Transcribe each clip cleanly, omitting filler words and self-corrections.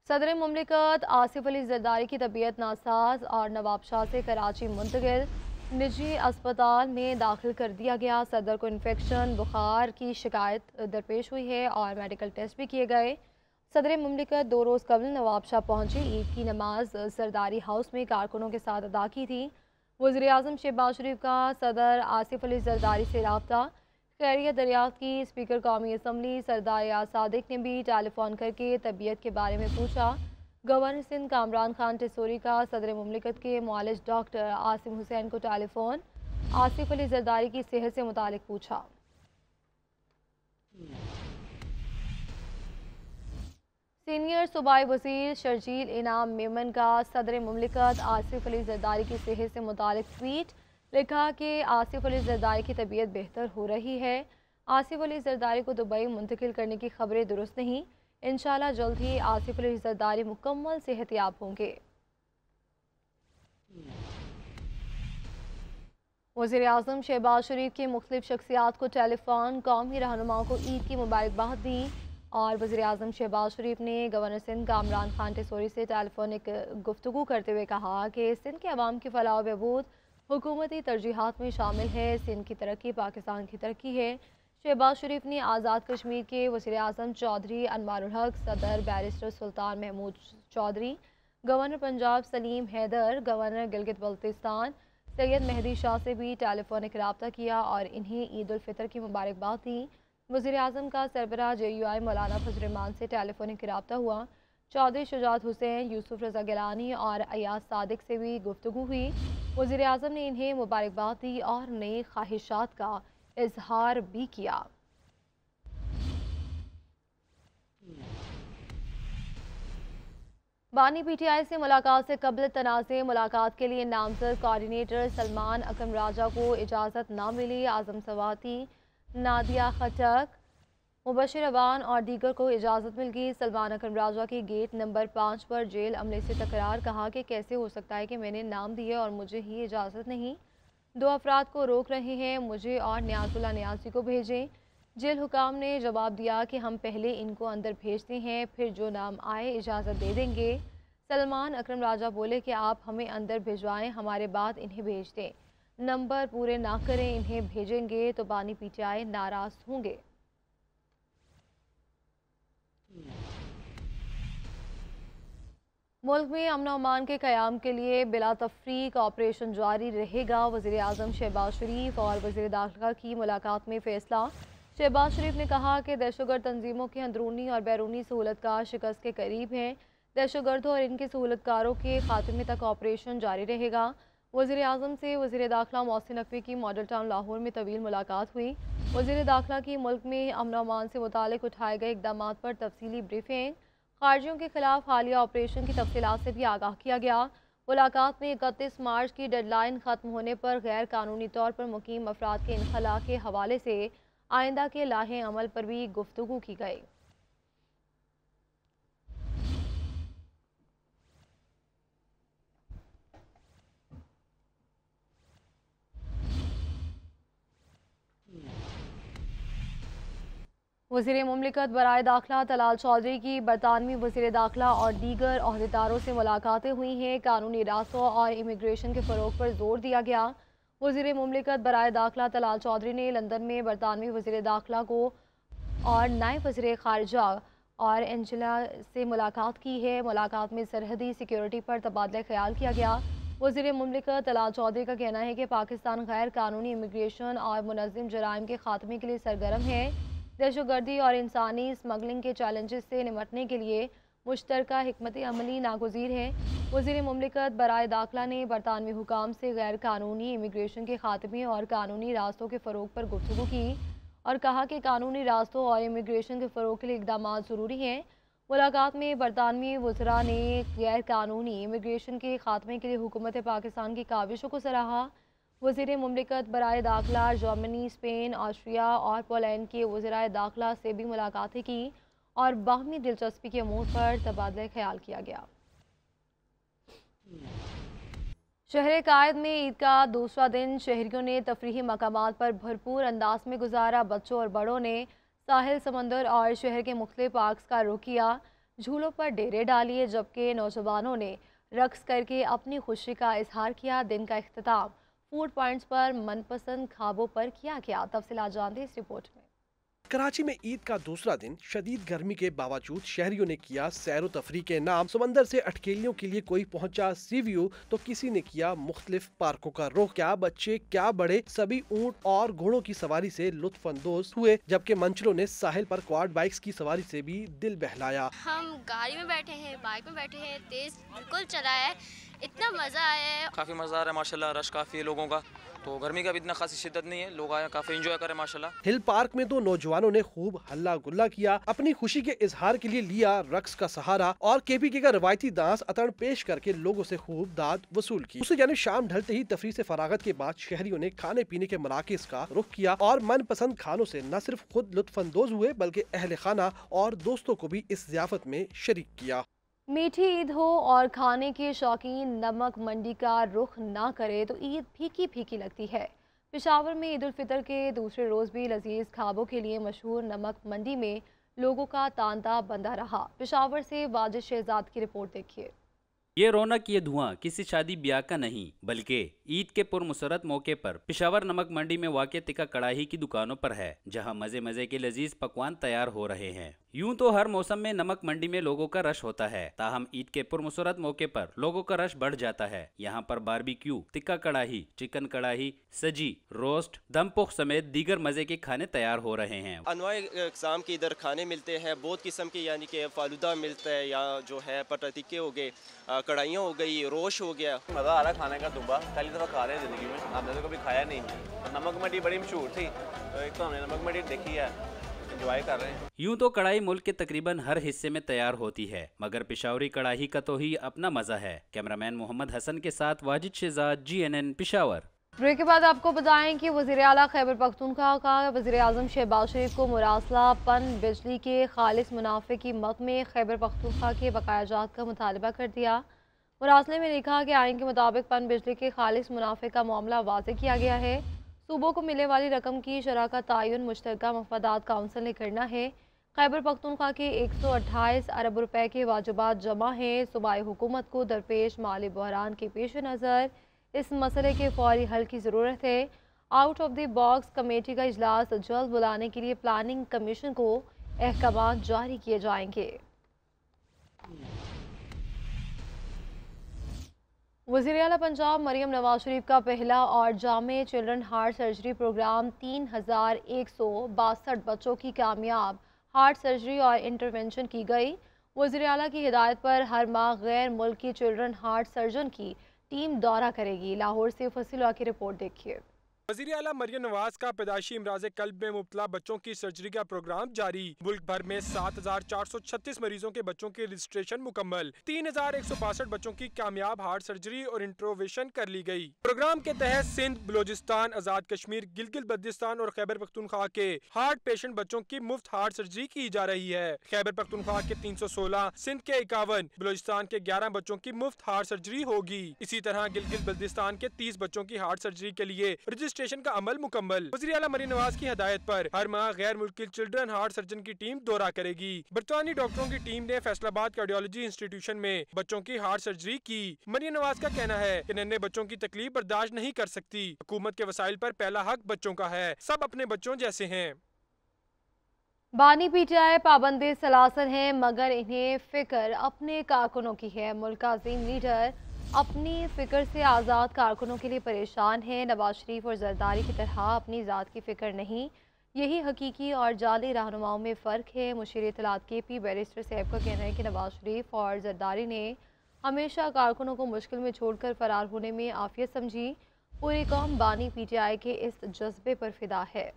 सदर मुमलिकत आसिफ अली जरदारी की तबीयत नासाज और नवाब शाह से कराची मुंतकिल, निजी अस्पताल में दाखिल कर दिया गया। सदर को इन्फेक्शन बुखार की शिकायत दरपेश हुई है और मेडिकल टेस्ट भी किए गए। सदर मुमलिकत 2 रोज़ कबल नवाब शाह पहुँचे। ईद की नमाज सरदारी हाउस में कारकुनों के साथ अदा की थी। वज़ीर आज़म शहबाज शरीफ का सदर आसिफ अली जरदारी से रब्ता, खैरियत दरियाफ्त की। स्पीकर कौमी असम्बली सरदार याद सादिक ने भी टेलीफोन करके तबीयत के बारे में पूछा। गवर्नर सिंध कामरान खान टिसोरी का सदर मुमलिकत के मुआलिज डॉक्टर आसिम हुसैन को टेलीफोन आसिफ अली जरदारी की सेहत से मुतालिक पूछा। सीनियर सूबाई वज़ीर शर्जील इनाम मेमन का सदर मुमलिकत आसिफ अली जरदारी की सेहत से मुतालिक ट्वीट। लिखा कि आसिफ अली जरदारी की तबीयत बेहतर हो रही है। आसिफ अली जरदारी को दुबई मुंतकिल करने की खबरें दुरुस्त नहीं। इंशाल्लाह जल्द ही आसिफ अली जरदारी मुकम्मल सेहतयाब होंगे। वज़ीर आज़म शहबाज शरीफ की मुख्तलिफ शख्सियात को टेलीफोन, कौमी रहनुमाओं को ईद की मुबारकबाद दी। और वज़ीर आज़म शहबाज शरीफ ने गवर्नर सिंध कामरान खान टिसोरी से टेलीफोनिक गुफ्तगू करते हुए कहा कि सिंध के अवाम की फलाह व बहबूद हुकूमती तरजीहात में शामिल है। सिंध की तरक्की पाकिस्तान की तरक्की है। शहबाज शरीफ ने आज़ाद कश्मीर के वज़ीर आज़म चौधरी अनवारुल हक, सदर बैरिस्टर सुल्तान महमूद चौधरी, गवर्नर पंजाब सलीम हैदर, गवर्नर गिलगित बल्तिस्तान सैयद मेहदी शाह से भी टेलीफोनिक रब्ता किया और इन्हें ईद उल फितर की मुबारकबाद दी। वज़ीर आज़म का सरबराह JUI मौलाना फजल रहमान से टेलीफोनिक रब्ता हुआ। चौधरी शुजात हुसैन, यूसुफ रज़ा गिलानी और अयाज सादिक से भी गुफ्तगू हुई। वज़ीर आज़म ने इन्हें मुबारकबाद दी और नई ख्वाहिशात का इजहार भी किया। बानी PTI से मुलाकात से कबल तनाज़े मुलाकात के लिए नामजद कोऑर्डिनेटर सलमान अकरम राजा को इजाज़त ना मिली। आज़म सवाती, नादिया खटक, मुबशिर अवान और दीगर को इजाज़त मिल गई। सलमान अकरम राजा की गेट नंबर 5 पर जेल अमले से तकरार। कहा कि कैसे हो सकता है कि मैंने नाम दिए और मुझे ही इजाज़त नहीं। 2 अफराद को रोक रहे हैं, मुझे और न्याजुल्ला न्याजी को भेजें। जेल हुकाम ने जवाब दिया कि हम पहले इनको अंदर भेजते हैं, फिर जो नाम आए इजाज़त दे देंगे। सलमान अकरम राजा बोले कि आप हमें अंदर भिजवाएं, हमारे बाद इन्हें भेज दें। नंबर पूरे ना करें, इन्हें भेजेंगे तो बानी PTI नाराज़ होंगे। मुल्क में अमन अमान के क़याम के लिए बिला तफरीक ऑपरेशन जारी रहेगा। वज़ीर आज़म शहबाज शरीफ और वज़ीर दाखिला की मुलाकात में फ़ैसला। शहबाज शरीफ ने कहा कि दहशतगर्द तंजीमों के अंदरूनी और बैरूनी सहूलतकार शिकस्त के करीब हैं। दहशतगर्दों और इनके सहूलतकारों के खात्मे तक ऑपरेशन जारी रहेगा। वज़ीर आज़म से वज़ीर दाखिला मोहसिन नकवी की मॉडल टाउन लाहौर में तवील मुलाकात हुई। वज़ीर दाखिला की मुल्क में अमन अमान से मुतालिक उठाए गए इक़दामात पर तफसीली ब्रीफिंग। खारजियों के खिलाफ हालिया ऑपरेशन की तफसीलात से भी आगाह किया गया। मुलाकात में 31 मार्च की डेडलाइन ख़त्म होने पर गैर कानूनी तौर पर मुकीम अफराद के इनखला के हवाले से आइंदा के लाहे अमल पर भी गुफ्तगू की गई। वज़ीर मुमलिकत बराए दाखिला तलाल चौधरी की बरतानवी वज़ीर दाखिला और दीगर अहदेदारों से मुलाकातें हुई हैं। कानूनी रास्तों और इमिग्रेशन के फ़रोग पर जोर दिया गया। वज़ीर मुमलिकत बराए दाखिला तलाल चौधरी ने लंदन में बरतानवी वज़ीर दाखिला को और नायब वज़ीर ख़ारजा और एंजेला से मुलाकात की है। मुलाकात में सरहदी सिक्योरिटी पर तबादला ख्याल किया गया। वज़ीर मुमलिकत तलाल चौधरी का कहना है कि पाकिस्तान गैर कानूनी इमिग्रेशन और मुनज़्ज़म जराइम के खात्मे के लिए सरगर्म है। दहशतगर्दी और इंसानी स्मगलिंग के चैलेंजेस से निपटने के लिए मुश्तरका हिकमत अमली नागुज़ीर है। वज़ीर मुमलिकत बराए दाखिला ने बरतानवी हुकाम से गैर कानूनी इमिग्रेशन के खात्मे और कानूनी रास्तों के फ़रोग पर गुफ्तगू की और कहा कि कानूनी रास्तों और इमिग्रेशन के फ़रोग के लिए इक़दाम ज़रूरी हैं। मुलाकात में बरतानवी वज़रा ने गैर कानूनी इमिग्रेशन के खात्मे के लिए हुकूमत पाकिस्तान की काविशों को सराहा। वज़ीर मुमलिकत बराए दाखिला जर्मनी, स्पेन, ऑस्ट्रिया और पोलैंड के वज़राए दाखिला से भी मुलाकातें की और बाहमी दिलचस्पी के अमूर पर तबादला ख्याल किया गया। शहर कायद में ईद का दूसरा दिन शहरियों ने तफरीही मकामात पर भरपूर अंदाज में गुजारा। बच्चों और बड़ों ने साहिल, समंदर और शहर के मुख्तलिफ पार्क्स का रुख किया। झूलों पर डेरे डालिए, जबकि नौजवानों ने रक्स करके अपनी खुशी का इजहार किया। दिन का इख्तिताम फूड पॉइंट्स पर मनपसंद खाबों पर किया गया। तफसीलात जानते हैं इस रिपोर्ट में। कराची में ईद का दूसरा दिन शदीद गर्मी के बावजूद शहरियों ने किया सैर तफरी के नाम। समंदर से अटकेलियों के लिए कोई पहुंचा सी व्यू तो किसी ने किया मुख्तलिफ पार्कों का रुख। क्या बच्चे क्या बड़े, सभी ऊंट और घोड़ों की सवारी से लुत्फ अंदोज हुए, जबकि मंचलों ने साहिल पर क्वाड बाइक्स की सवारी से भी दिल बहलाया। हम गाड़ी में बैठे हैं, बाइक में बैठे हैं, तेज बिल्कुल चला है, इतना मजा आया है। काफी मजा आ रहा है माशाल्लाह, रश काफी है लोगों का, तो गर्मी का भी इतना खासी शिद्दत नहीं है, लोग आए काफी एंजॉय करें माशाल्लाह। हिल पार्क में तो नौजवानों ने खूब हल्ला गुल्ला किया, अपनी खुशी के इजहार के लिए लिया रक्स का सहारा और केपीके का रवायती डांस अतड़ पेश करके लोगों से खूब दाद वसूल की। उसे यानी शाम ढलते ही तफरी से फरागत के बाद शहरियों ने खाने पीने के मराकिज का रुख किया और मनपसंद खानों से न सिर्फ खुद लुत्फानंदोज हुए बल्कि अहले खाना और दोस्तों को भी इस ज़ियाफत में शरीक किया। मीठी ईद हो और खाने के शौकीन नमक मंडी का रुख ना करे तो ईद फीकी फीकी लगती है। पेशावर में ईद उल फितर के दूसरे रोज़ भी लजीज खाबों के लिए मशहूर नमक मंडी में लोगों का तांता बंधा रहा। पेशावर से वाजिद शहजाद की रिपोर्ट देखिए। ये रौनक, ये धुआं किसी शादी ब्याह का नहीं बल्कि ईद के पुरमसरत मौके पर पेशावर नमक मंडी में वाक़ तिक्का कड़ाही की दुकानों पर है, जहां मजे मजे के लजीज पकवान तैयार हो रहे हैं। यूं तो हर मौसम में नमक मंडी में लोगों का रश होता है, ताहम ईद के पुरमसरत मौके पर लोगों का रश बढ़ जाता है। यहाँ पर बारबेक्यू, तिक्का कड़ाही, चिकन कड़ाही, सजी, रोस्ट, दमपुख समेत दीगर मजे के खाने तैयार हो रहे हैं। अनवाए इक़साम के इधर खाने मिलते हैं, बहुत किस्म के, यानी कि फालूदा मिलता है या जो है पटर टिक्के हो गए, कढ़ाइयाँ हो गई, रोश हो गया। मज़ा आ रहा है खाने का दुब्बा, पहली दफ़ा खा रहे हैं ज़िंदगी में, हमने तो कभी खाया नहीं। नमक मंडी बड़ी मशहूर थी, तो एक तो हमने नमक मंडी देखी है, एंजॉय कर रहे हैं। यूं तो कढ़ाई मुल्क के तकरीबन हर हिस्से में तैयार होती है, मगर पेशावरी कढ़ाई का तो ही अपना मजा है। कैमरामैन मोहम्मद हसन के साथ वाजिद शहजाद, GNN पेशावर। ब्रेक के बाद आपको बताएं कि वज़ीर आला खैबर पख्तूनख्वा का वज़ीर आज़म शहबाज शरीफ को मुरासला पन बिजली के खालिस मुनाफे की मद में खैबर पख्तूनख्वा के बकायाजात का मुतालबा कर दिया। मुरासले में लिखा कि आइन के मुताबिक पन बिजली के खालिस मुनाफे का मामला वाज़ेह किया गया है। सूबों को मिलने वाली रकम की शरह का तयन मुश्तरका मफादात काउंसिल ने करना है। खैबर पख्तूनख्वा के 128 अरब रुपए के वाजिबात जमा हैं। सूबाई हुकूमत को दरपेश माली बहरान के पेश नज़र इस मसले के फौरी हल की ज़रूरत है। Out of the box committee का इजलास जल्द बुलाने के लिए प्लानिंग कमीशन को अहकाम जारी किए जाएंगे। वज़ीर आला पंजाब मरियम नवाज शरीफ का पहला और जामे चिल्ड्रन हार्ट सर्जरी प्रोग्राम 3162 बच्चों की कामयाब हार्ट सर्जरी और इंटरवेंशन की गई। वज़ीर आला की हिदायत पर हर माह गैर मुल्की चिल्ड्रन हार्ट सर्जन की टीम दौरा करेगी। लाहौर से फसीला की रिपोर्ट देखिए। वज़ीर आला मरियम नवाज का पैदाइशी इमराज कल्ब में मुब्तला बच्चों की सर्जरी का प्रोग्राम जारी। मुल्क भर में 7436 मरीजों के बच्चों की रजिस्ट्रेशन मुकम्मल। 3162 बच्चों की कामयाब हार्ट सर्जरी और इंट्रोवेशन कर ली गई। प्रोग्राम के तहत सिंध, बलोचिस्तान, आजाद कश्मीर, गिलगित बल्तिस्तान और खैबर पख्तूनख्वा के हार्ट पेशेंट बच्चों की मुफ्त हार्ट सर्जरी की जा रही है। खैबर पख्तूनख्वा के 316, सिंध के 51, बलोचिस्तान के 11 बच्चों की मुफ्त हार्ट सर्जरी होगी। इसी तरह गिलगित बल्तिस्तान के 30 बच्चों की हार्ट सर्जरी के लिए रजिस्ट्रेशन का अमल मुकम्मल। वज़ीर आला मरियम नवाज की हिदायत पर हर माह गैर मुल्की चिल्ड्रन हार्ट सर्जन की टीम दौरा करेगी। बरतानी डॉक्टरों की टीम ने फैसलाबाद कार्डियोलॉजी इंस्टीट्यूशन में बच्चों की हार्ट सर्जरी की। मरियम नवाज का कहना है कि नन्हे बच्चों की तकलीफ बर्दाश्त नहीं कर सकती। हुकूमत के वसाइल पर पहला हक बच्चों का है, सब अपने बच्चों जैसे हैं। बानी PTI पाबंदी सलासल हैं, मगर इन्हें फिक्र अपने कारकुनों की है। मुल्क का अजीम लीडर अपनी फिक्र से आज़ाद कारकुनों के लिए परेशान है। नवाज शरीफ और जरदारी की तरह अपनी ज़ात की फ़िक्र नहीं। यही हकीकी और जाली रहनुमाओं में फ़र्क है। मुशीर इत्तलात KP बैरिस्टर साहब का कहना है कि नवाज शरीफ और जरदारी ने हमेशा कारकुनों को मुश्किल में छोड़कर फ़रार होने में आफियत समझी। पूरी कौम बानी PTI के इस जज्बे पर फिदा है।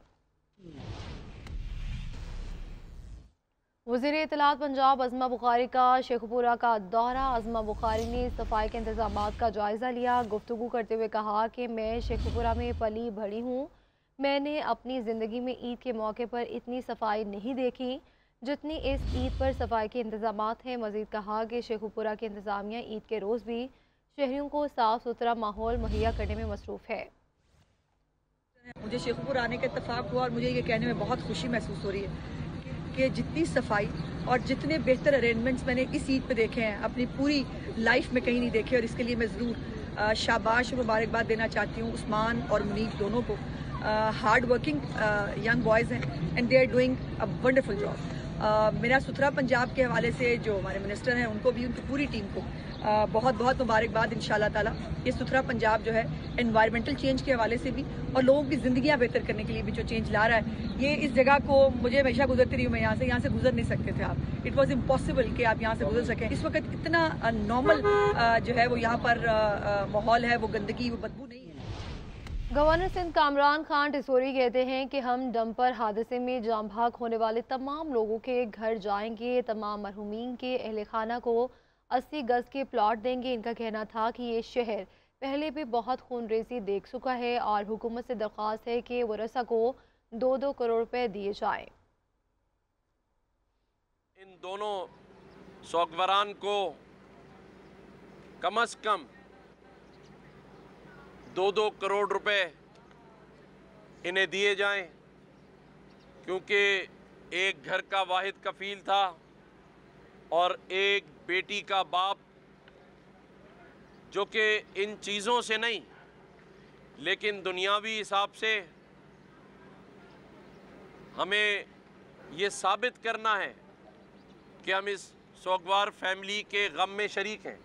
वज़ीर इत्तलात पंजाब अज़मा बुखारी का शेखपुरा का दौरा। अज़मा बुखारी ने सफाई के इंतजामात का जायज़ा लिया। गुफ्तगू करते हुए कहा कि मैं शेखपुरा में पली बढ़ी हूँ, मैंने अपनी ज़िंदगी में ईद के मौके पर इतनी सफाई नहीं देखी जितनी इस ईद पर सफाई के इंतजामात हैं। मज़ीद कहा कि शेखपुरा की इंतज़ामिया ईद के रोज़ भी शहरियों को साफ़ सुथरा माहौल मुहैया करने में मसरूफ़ है। मुझे शेखपुर आने का इत्तेफाक हुआ और मुझे ये कहने में बहुत खुशी महसूस हो रही है कि जितनी सफाई और जितने बेहतर अरेंजमेंट्स मैंने इस ईद पे देखे हैं अपनी पूरी लाइफ में कहीं नहीं देखे, और इसके लिए मैं ज़रूर शाबाश और मुबारकबाद देना चाहती हूँ उस्मान और मुनीफ दोनों को। हार्ड वर्किंग यंग बॉयज़ हैं and they are doing a wonderful job. मेरा सुथरा पंजाब के हवाले से जो हमारे मिनिस्टर हैं उनको भी, उनकी पूरी टीम को बहुत बहुत मुबारकबाद। इंशाल्लाह ताला ये सुथरा पंजाब जो है एनवायरमेंटल चेंज के हवाले से भी और लोगों की ज़िंदगियाँ बेहतर करने के लिए भी जो चेंज ला रहा है, ये इस जगह को मुझे हमेशा गुजरती रही हूँ मैं यहाँ से गुजर नहीं सकते थे आप। इट वॉज इम्पॉसिबल कि आप यहाँ से गुजर सकें। इस वक्त इतना नॉर्मल जो है वो यहाँ पर माहौल है, वो गंदगी, वो बदबू नहीं है। गवर्नर सिंध कामरान खान टिसोरी कहते हैं कि हम डंपर हादसे में जाम भाग होने वाले तमाम लोगों के घर जाएंगे, तमाम मरहूमीन के अहले खाना को 80 गज के प्लॉट देंगे। इनका कहना था कि ये शहर पहले भी बहुत खूनरेजी देख चुका है और हुकूमत से दरख्वास्त है कि वरसा को 2-2 करोड़ रुपए दिए जाएं। इन दोनों सौगवारान को कम से कम 2-2 करोड़ रुपए इन्हें दिए जाएं, क्योंकि एक घर का वाहिद कफील था और एक बेटी का बाप, जो कि इन चीज़ों से नहीं लेकिन दुनियावी हिसाब से हमें ये साबित करना है कि हम इस सोगवार फैमिली के गम में शरीक हैं।